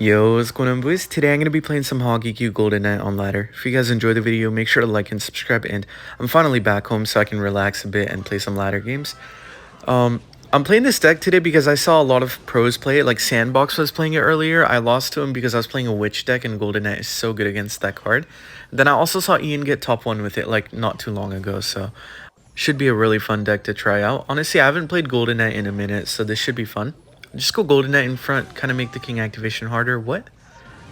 Yo, what's going on, boys? Today I'm going to be playing some Hog EQ Golden Knight on ladder. If you guys enjoyed the video, make sure to like and subscribe, and I'm finally back home so I can relax a bit and play some ladder games. I'm playing this deck today because I saw a lot of pros play it, like Sandbox was playing it earlier. I lost to him because I was playing a Witch deck and Golden Knight is so good against that card. Then I also saw Ian get top 1 with it like not too long ago, so should be a really fun deck to try out. Honestly, I haven't played Golden Knight in a minute, so this should be fun. Just go Golden Knight in front, kind of make the King activation harder. What?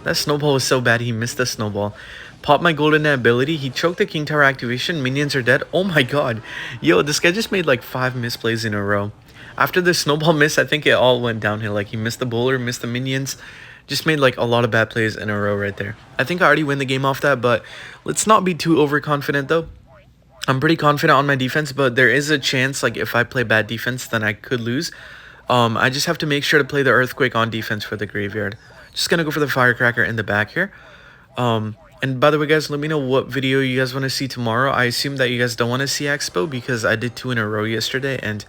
That snowball was so bad, he missed the snowball. Popped my Golden Knight ability, he choked the King Tower activation, minions are dead. Oh my god. Yo, this guy just made like 5 misplays in a row. After the snowball miss, I think it all went downhill. Like, he missed the bowler, missed the minions. Just made like a lot of bad plays in a row right there. I think I already win the game off that, but let's not be too overconfident though. I'm pretty confident on my defense, but there is a chance, like, if I play bad defense, then I could lose. I just have to make sure to play the Earthquake on defense for the graveyard. Just gonna go for the Firecracker in the back here. And by the way, guys, let me know what video you guys want to see tomorrow. I assume that you guys don't want to see Expo because I did 2 in a row yesterday and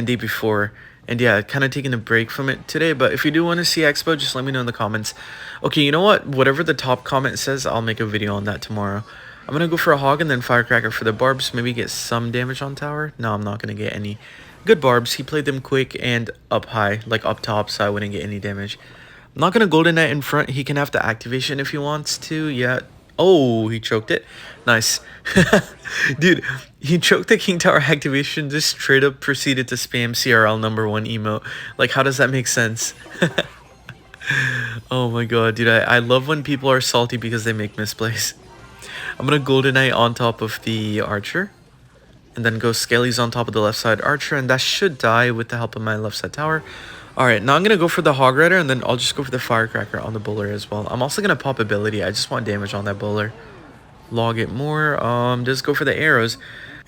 day before. And yeah, kind of taking a break from it today. But if you do want to see Expo, just let me know in the comments. Okay, you know what? Whatever the top comment says, I'll make a video on that tomorrow. I'm going to go for a Hog and then Firecracker for the barbs. Maybe get some damage on tower. No, I'm not going to get any good barbs. He played them quick and up high, like up top, so I wouldn't get any damage. I'm not going to Golden Knight in front. He can have the activation if he wants to. Yeah. Oh, he choked it. Nice. Dude, he choked the King Tower activation, just straight up proceeded to spam CRL #1 emote. Like, how does that make sense? Oh my god, dude. I love when people are salty because they make misplays. I'm going to Golden Knight on top of the Archer. And then go Skellies on top of the left side Archer. And that should die with the help of my left side tower. Alright, now I'm going to go for the Hog Rider. And then I'll just go for the Firecracker on the bowler as well. I'm also going to pop ability. I just want damage on that bowler. Log it more. Just go for the arrows.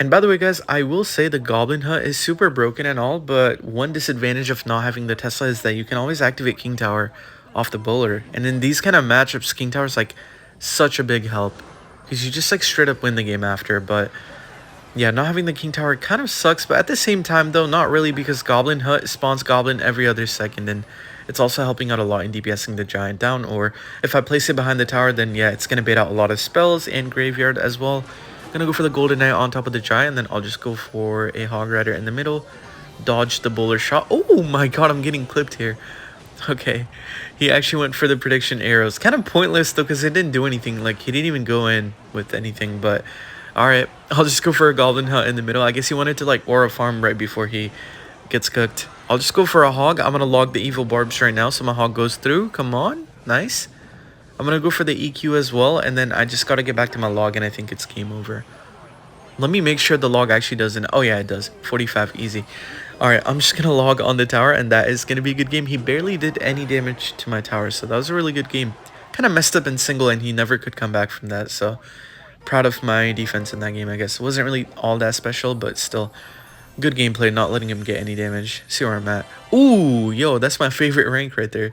And by the way, guys, I will say the Goblin Hut is super broken and all. But one disadvantage of not having the Tesla is that you can always activate King Tower off the bowler. And in these kind of matchups, King Tower is like such a big help. Because you just like straight up win the game after, but yeah, not having the King Tower kind of sucks, but at the same time though, not really, because Goblin Hut spawns Goblin every other second, and it's also helping out a lot in DPSing the Giant down, or if I place it behind the tower, then yeah, it's going to bait out a lot of spells and Graveyard as well. I'm going to go for the Golden Knight on top of the Giant, and then I'll just go for a Hog Rider in the middle, dodge the bowler shot. Oh my god, I'm getting clipped here. Okay, he actually went for the prediction arrows. Kind of pointless though, because it didn't do anything. Like, he didn't even go in with anything, but alright, I'll just go for a Goblin Hut in the middle. I guess he wanted to like aura farm right before he gets cooked. I'll just go for a Hog. I'm gonna log the evil barbs right now, so my Hog goes through. Come on, nice. I'm gonna go for the EQ as well, and then I just gotta get back to my log, and I think it's game over. Let me make sure the log actually doesn't. Oh yeah, it does. 45, easy. Alright, I'm just gonna log on the tower, and that is gonna be a good game. He barely did any damage to my tower, so that was a really good game. Kind of messed up in single, and he never could come back from that, so proud of my defense in that game, I guess. It wasn't really all that special, but still good gameplay, not letting him get any damage. See where I'm at. Ooh, yo, that's my favorite rank right there.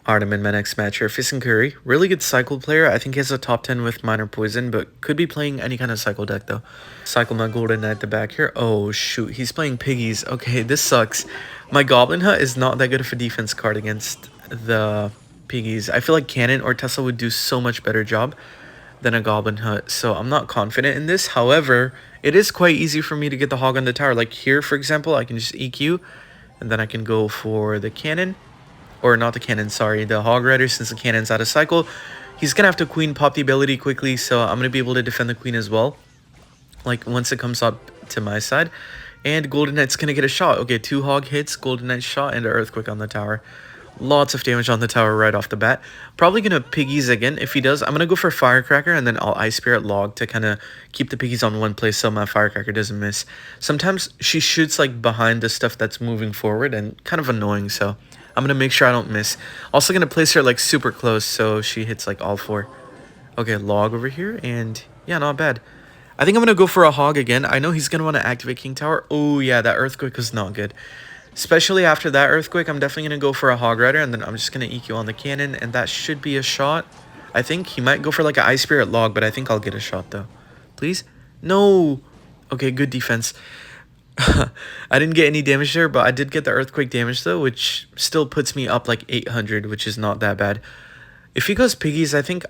Alright, I'm in my next match here. Fist and Curry. Really good cycle player. I think he has a top 10 with Minor Poison, but could be playing any kind of cycle deck, though. Cycle my Golden Knight at the back here. Oh, shoot. He's playing Piggies. Okay, this sucks. My Goblin Hut is not that good of a defense card against the Piggies. I feel like Cannon or Tesla would do so much better job than a Goblin Hut, so I'm not confident in this. However, it is quite easy for me to get the Hog on the tower. Like here, for example, I can just EQ, and then I can go for the Cannon. Or not the Cannon, sorry, the Hog Rider, since the Cannon's out of cycle. He's going to have to Queen pop the ability quickly, so I'm going to be able to defend the Queen as well. Like, once it comes up to my side. And Golden Knight's going to get a shot. Okay, 2 Hog hits, Golden Knight shot, and an Earthquake on the tower. Lots of damage on the tower right off the bat. Probably going to Piggies again. If he does, I'm going to go for Firecracker, and then I'll Ice Spirit log to kind of keep the Piggies on one place so my Firecracker doesn't miss. Sometimes she shoots, like, behind the stuff that's moving forward, and kind of annoying, so I'm going to make sure I don't miss. Also going to place her, like, super close so she hits, like, all 4. Okay, log over here, and yeah, not bad. I think I'm going to go for a Hog again. I know he's going to want to activate King Tower. Oh, yeah, that Earthquake was not good. Especially after that Earthquake, I'm definitely going to go for a Hog Rider, and then I'm just going to EQ on the Cannon, and that should be a shot. I think he might go for, like, an Ice Spirit log, but I think I'll get a shot, though. Please? No! Okay, good defense. I didn't get any damage there, but I did get the earthquake damage though, which still puts me up like 800, which is not that bad. If he goes piggies, I think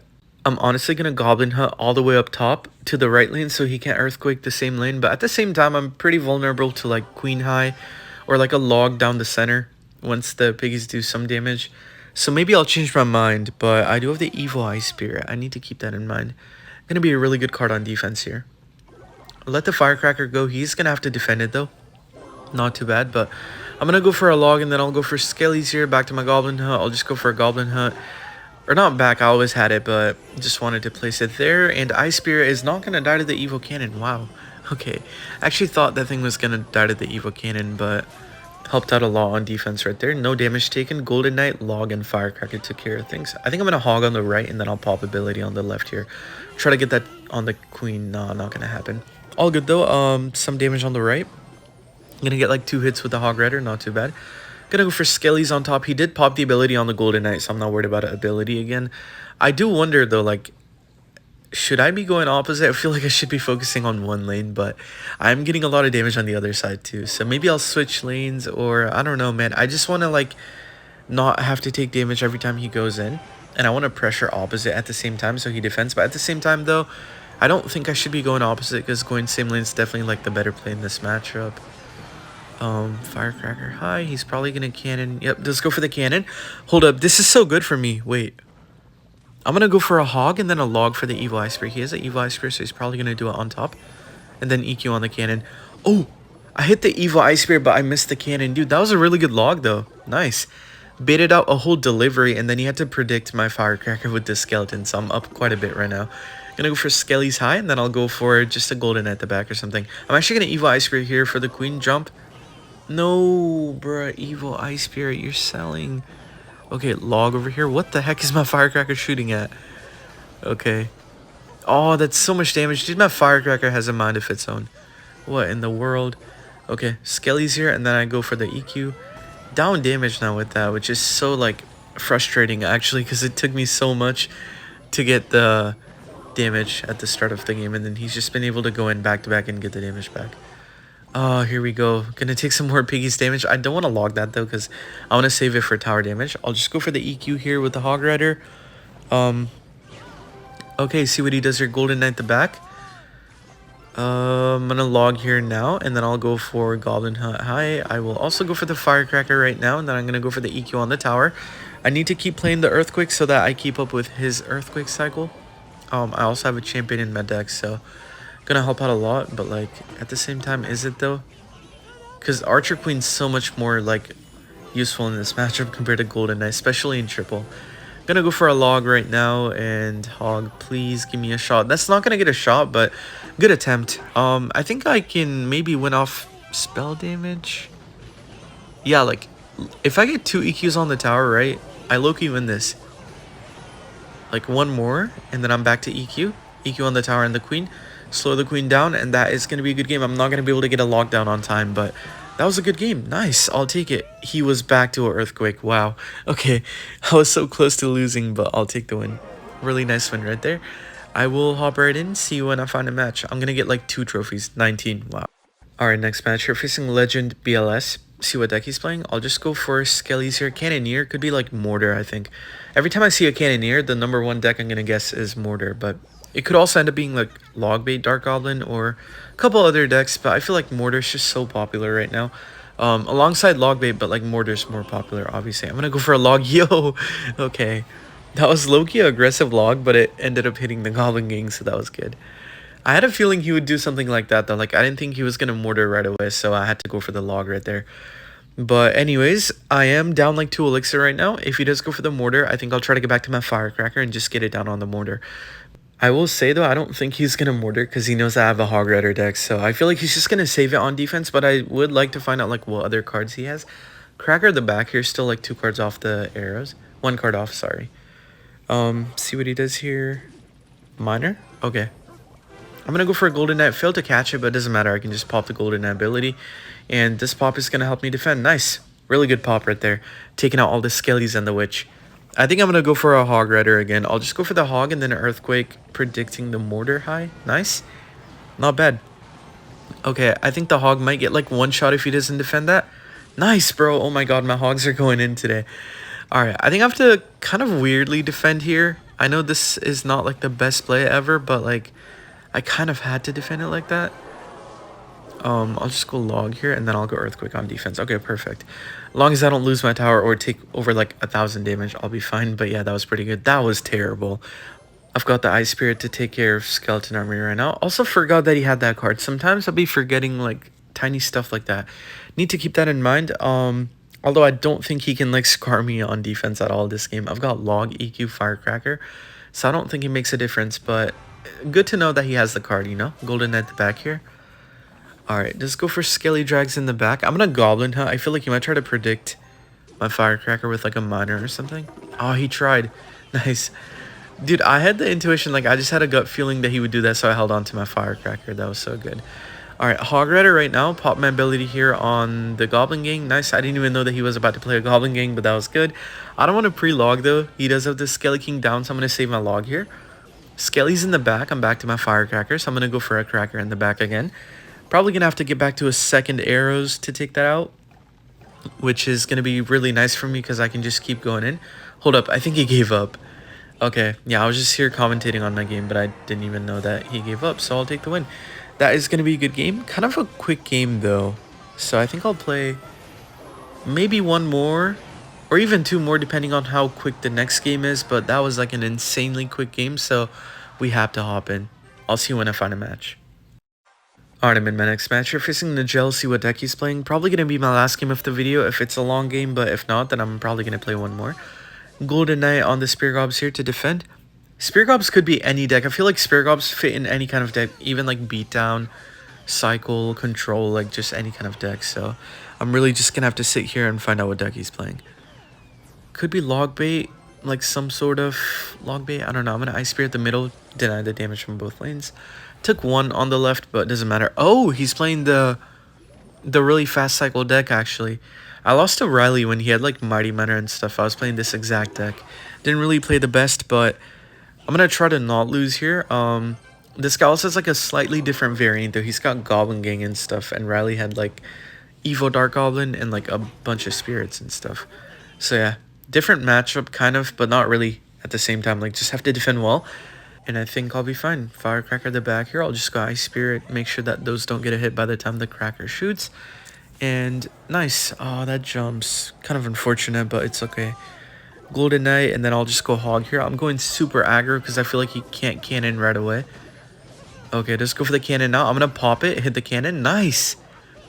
I'm honestly gonna goblin hunt all the way up top to the right lane so he can't earthquake the same lane. But at the same time, I'm pretty vulnerable to like queen high or like a log down the center once the piggies do some damage. So maybe I'll change my mind, but I do have the evil eye spirit. I need to keep that in mind. Gonna be a really good card on defense here. Let the firecracker go. He's gonna have to defend it though. Not too bad, but I'm gonna go for a log and then I'll go for skellies here. Back to my goblin hunt. I'll just go for a goblin hunt. Or not back, I always had it, but just wanted to place it there. And Ice Spirit is not gonna die to the evil cannon. Wow. Okay. I actually thought that thing was gonna die to the evil cannon, but helped out a lot on defense right there. No damage taken. Golden Knight, log, and firecracker took care of things. I think I'm gonna hog on the right and then I'll pop ability on the left here. Try to get that on the queen. Nah, not gonna happen. All good though. Some damage on the right. I'm gonna get like 2 hits with the Hog Rider, not too bad. Gonna go for Skellies on top. He did pop the ability on the Golden Knight, so I'm not worried about an ability again. I do wonder though, like, should I be going opposite? I feel like I should be focusing on one lane, but I'm getting a lot of damage on the other side too. So maybe I'll switch lanes, or I don't know, man. I just want to like not have to take damage every time he goes in, and I want to pressure opposite at the same time so he defends. But at the same time though, I don't think I should be going opposite because going same lane is definitely like the better play in this matchup. Firecracker high. He's probably gonna cannon. Yep, let's go for the cannon. Hold up, this is so good for me. Wait, I'm gonna go for a hog and then a log for the evil eye spirit. He has an evil eye spirit, so he's probably gonna do it on top, and then EQ on the cannon. Oh, I hit the evil eye spirit, but I missed the cannon, dude. That was a really good log though. Nice. Baited out a whole delivery, and then he had to predict my firecracker with the skeleton, so I'm up quite a bit right now. Gonna go for Skelly's high, and then I'll go for just a golden at the back or something. I'm actually gonna evil eye spirit here for the queen jump. No, bruh, evil eye spirit, you're selling. Okay, log over here. What the heck is my firecracker shooting at? Okay. Oh, that's so much damage. Dude, my firecracker has a mind of its own. What in the world? Okay, Skelly's here, and then I go for the EQ. Down damage now with that, which is so, like, frustrating, actually, because it took me so much to get the damage at the start of the game, and then he's just been able to go in back-to-back and get the damage back. Oh, here we go. Gonna take some more piggies damage. I don't want to log that though because I want to save it for tower damage. I'll just go for the EQ here with the Hog Rider. Okay, see what he does here. Golden Knight the back. I'm gonna log here now, and then I'll go for Goblin Hunt High. I will also go for the Firecracker right now, and then I'm gonna go for the EQ on the tower. I need to keep playing the Earthquake so that I keep up with his Earthquake cycle. I also have a champion in my deck, so gonna help out a lot, but like at the same time, is it though? Because Archer Queen's so much more like useful in this matchup compared to Golden Knight, especially in triple. Gonna go for a log right now, and Hog, please give me a shot. That's not gonna get a shot, but good attempt. I think I can maybe win off spell damage. Yeah, like if I get 2 EQs on the tower, right, I low-key win this. Like one more, and then I'm back to EQ. EQ on the tower and the queen. Slow the queen down, and that is going to be a good game. I'm not going to be able to get a lockdown on time, but that was a good game. Nice. I'll take it. He was back to an earthquake. Wow. Okay. I was so close to losing, but I'll take the win. Really nice win right there. I will hop right in. See you when I find a match. I'm going to get like 2 trophies. 19. Wow. Alright, next match. You're facing Legend BLS. See what deck he's playing. I'll just go for Skellies here. Cannoneer could be like Mortar, I think. Every time I see a Cannoneer, the #1 deck I'm going to guess is Mortar, but it could also end up being like Logbait Dark Goblin or a couple other decks, but I feel like Mortar's just so popular right now. Alongside Logbait, but like Mortar's more popular, obviously. I'm gonna go for a log. Yo! Okay. That was low-key aggressive log, but it ended up hitting the Goblin Gang, so that was good. I had a feeling he would do something like that, though. Like, I didn't think he was gonna Mortar right away, so I had to go for the log right there. But anyways, I am down like 2 elixir right now. If he does go for the Mortar, I think I'll try to get back to my Firecracker and just get it down on the Mortar. I will say, though, I don't think he's going to Mortar because he knows I have a Hog Rider deck. So I feel like he's just going to save it on defense. But I would like to find out, like, what other cards he has. Cracker the back here, still, like, 2 cards off the arrows. 1 card off, sorry. See what he does here. Miner? Okay. I'm going to go for a Golden Knight. Failed to catch it, but it doesn't matter. I can just pop the Golden Knight ability. And this pop is going to help me defend. Nice. Really good pop right there. Taking out all the Skellies and the Witch. I think I'm going to go for a Hog Rider again. I'll just go for the Hog and then an Earthquake, predicting the Mortar high. Nice. Not bad. Okay, I think the hog might get like one shot if he doesn't defend that. Nice, bro. Oh my god, my hogs are going in today. Alright, I think I have to kind of weirdly defend here. I know this is not like the best play ever, but like I kind of had to defend it like that. I'll just go log here and then I'll go earthquake on defense. Okay, perfect. As long as I don't lose my tower or take over like 1,000 damage, I'll be fine. But yeah, that was pretty good. That was terrible. I've got the Ice Spirit to take care of Skeleton Army right now. Also forgot that he had that card. Sometimes I'll be forgetting like tiny stuff like that. Need to keep that in mind. Although I don't think he can like scar me on defense at all this game. I've got Log, EQ, Firecracker. So I don't think it makes a difference. But good to know that he has the card, you know? Golden at the back here. Alright, just go for Skelly Drags in the back. I'm gonna Goblin Hunt. I feel like he might try to predict my Firecracker with like a Miner or something. Oh, he tried. Nice. Dude, I had the intuition, like I just had a gut feeling that he would do that, so I held on to my Firecracker. That was so good. Alright, Hog Rider right now. Pop my ability here on the Goblin Gang. Nice. I didn't even know that he was about to play a Goblin Gang, but that was good. I don't want to pre-log though. He does have the Skelly King down, so I'm going to save my log here. Skelly's in the back. I'm back to my Firecracker, so I'm going to go for a Cracker in the back again. Probably going to have to get back to a second arrows to take that out, which is going to be really nice for me because I can just keep going in. Hold up. I think he gave up. Okay. Yeah, I was just here commentating on my game, but I didn't even know that he gave up, so I'll take the win. That is going to be a good game. Kind of a quick game, though. So I think I'll play maybe one more or even two more, depending on how quick the next game is. But that was like an insanely quick game, so we have to hop in. I'll see you when I find a match. Alright, I'm in my next match. You're facing Nigel, see what deck he's playing. Probably going to be my last game of the video if it's a long game, but if not, then I'm probably going to play one more. Golden Knight on the Spear Gobs here to defend. Spear Gobs could be any deck. I feel like Spear Gobs fit in any kind of deck, even like Beatdown, Cycle, Control, like just any kind of deck. So I'm really just going to have to sit here and find out what deck he's playing. Could be Log Bait, like some sort of Log Bait. I don't know. I'm going to Ice Spear at the middle, deny the damage from both lanes. Took one on the left, but it doesn't matter. Oh, he's playing the really fast cycle deck, actually. I lost to Riley when he had like Mighty Miner and stuff. I was playing this exact deck. Didn't really play the best, but I'm going to try to not lose here. This guy also has like a slightly different variant, though. He's got Goblin Gang and stuff, and Riley had like Evo Dark Goblin and like a bunch of spirits and stuff. So yeah, different matchup kind of, but not really at the same time. Like just have to defend well. And I think I'll be fine. Firecracker at the back here. I'll just go Ice Spirit. Make sure that those don't get a hit by the time the Cracker shoots. And nice. Oh, that jumps. Kind of unfortunate, but it's okay. Golden Knight, and then I'll just go Hog here. I'm going super aggro because I feel like he can't cannon right away. Okay, just go for the cannon now. I'm going to pop it, hit the cannon. Nice.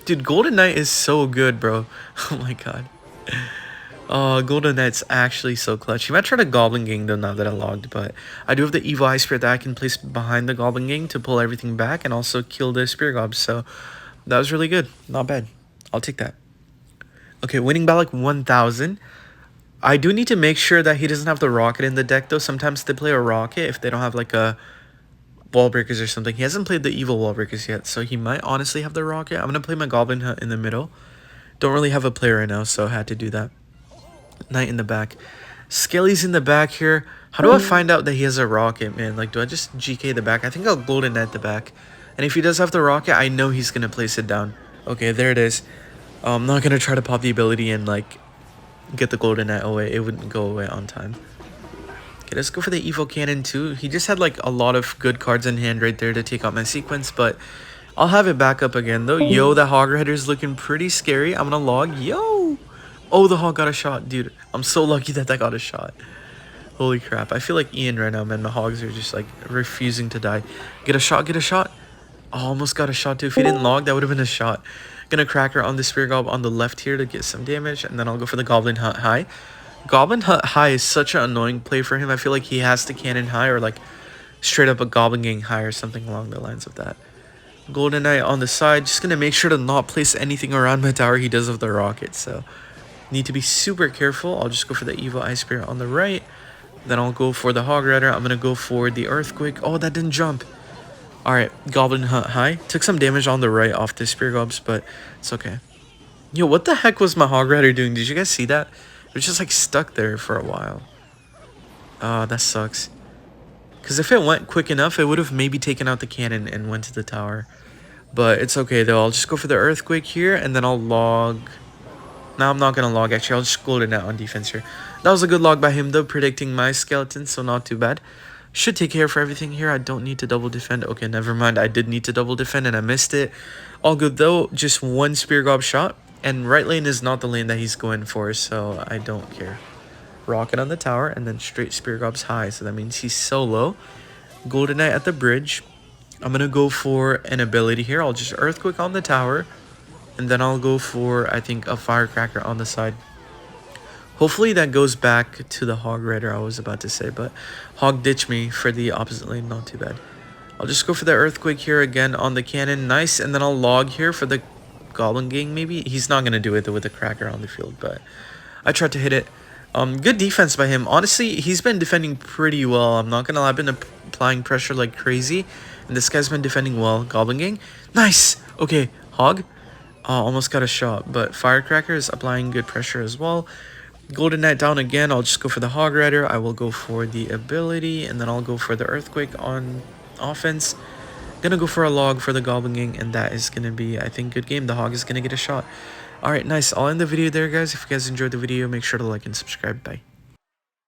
Dude, Golden Knight is so good, bro. Oh my god. Oh, Golden Knight's actually so clutch. He might try to Goblin Gang though now that I logged, but I do have the Evil Ice Spirit that I can place behind the Goblin Gang to pull everything back and also kill the Spear Gobs, so that was really good. Not bad. I'll take that. Okay, winning by like 1,000. I do need to make sure that he doesn't have the Rocket in the deck though. Sometimes they play a Rocket if they don't have like a Wall Breakers or something. He hasn't played the Evil Wall Breakers yet, so he might honestly have the Rocket. I'm going to play my Goblin Hunt in the middle. Don't really have a player right now, so I had to do that. Knight in the back. Skelly's in the back here. How do I find out that he has a Rocket, man? Like, do I just GK the back? I think I'll Golden Knight the back. And if he does have the Rocket, I know he's going to place it down. Okay, there it is. I'm not going to try to pop the ability and, like, get the Golden Knight away. It wouldn't go away on time. Okay, let's go for the Evo Cannon, too. He just had, like, a lot of good cards in hand right there to take out my sequence, but I'll have it back up again, though. Yo, the Hog Rider's looking pretty scary. I'm going to log. Yo! Oh, the Hog got a shot, dude. I'm so lucky that got a shot. Holy crap. I feel like Ian right now, man. My Hogs are just, like, refusing to die. Get a shot, get a shot. Oh, almost got a shot, too. If he didn't log, that would have been a shot. Gonna Cracker on the Spear Gob on the left here to get some damage, and then I'll go for the Goblin Hunt High. Goblin Hunt High is such an annoying play for him. I feel like he has to Cannon High or, like, straight up a Goblin Gang High or something along the lines of that. Golden Knight on the side. Just gonna make sure to not place anything around my tower. He does have the Rocket, so need to be super careful. I'll just go for the Evo Ice Spirit on the right. Then I'll go for the Hog Rider. I'm going to go for the Earthquake. Oh, that didn't jump. Alright, Goblin Hunt High. Took some damage on the right off the Spear Gobs, but it's okay. Yo, what the heck was my Hog Rider doing? Did you guys see that? It was just like stuck there for a while. That sucks. Because if it went quick enough, it would have maybe taken out the cannon and went to the tower. But it's okay though. I'll just go for the Earthquake here, and then I'll log. No, I'm not going to log actually. I'll just Golden Knight on defense here. That was a good log by him though, predicting my skeleton, so not too bad. Should take care for everything here. I don't need to double defend. Okay, never mind. I did need to double defend and I missed it. All good though. Just one Spear Gob shot. And right lane is not the lane that he's going for, so I don't care. Rocket on the tower and then straight Spear Gobs high. So that means he's solo. Golden Knight at the bridge. I'm going to go for an ability here. I'll just Earthquake on the tower. And then I'll go for, I think, a Firecracker on the side. Hopefully that goes back to the Hog Rider I was about to say, but Hog ditched me for the opposite lane, not too bad. I'll just go for the Earthquake here again on the cannon, nice, and then I'll log here for the Goblin Gang maybe? He's not going to do it though with the Cracker on the field, but I tried to hit it. Good defense by him. Honestly, he's been defending pretty well. I'm not going to lie, I've been applying pressure like crazy, and this guy's been defending well. Goblin Gang, nice! Okay, Hog. Almost got a shot, but Firecracker is applying good pressure as well. Golden Knight down again. I'll just go for the Hog Rider. I will go for the ability, and then I'll go for the Earthquake on offense. Gonna go for a log for the Goblin Gang, and that is gonna be, I think, good game. The Hog is gonna get a shot. Alright, nice. I'll end the video there, guys. If you guys enjoyed the video, make sure to like and subscribe. Bye.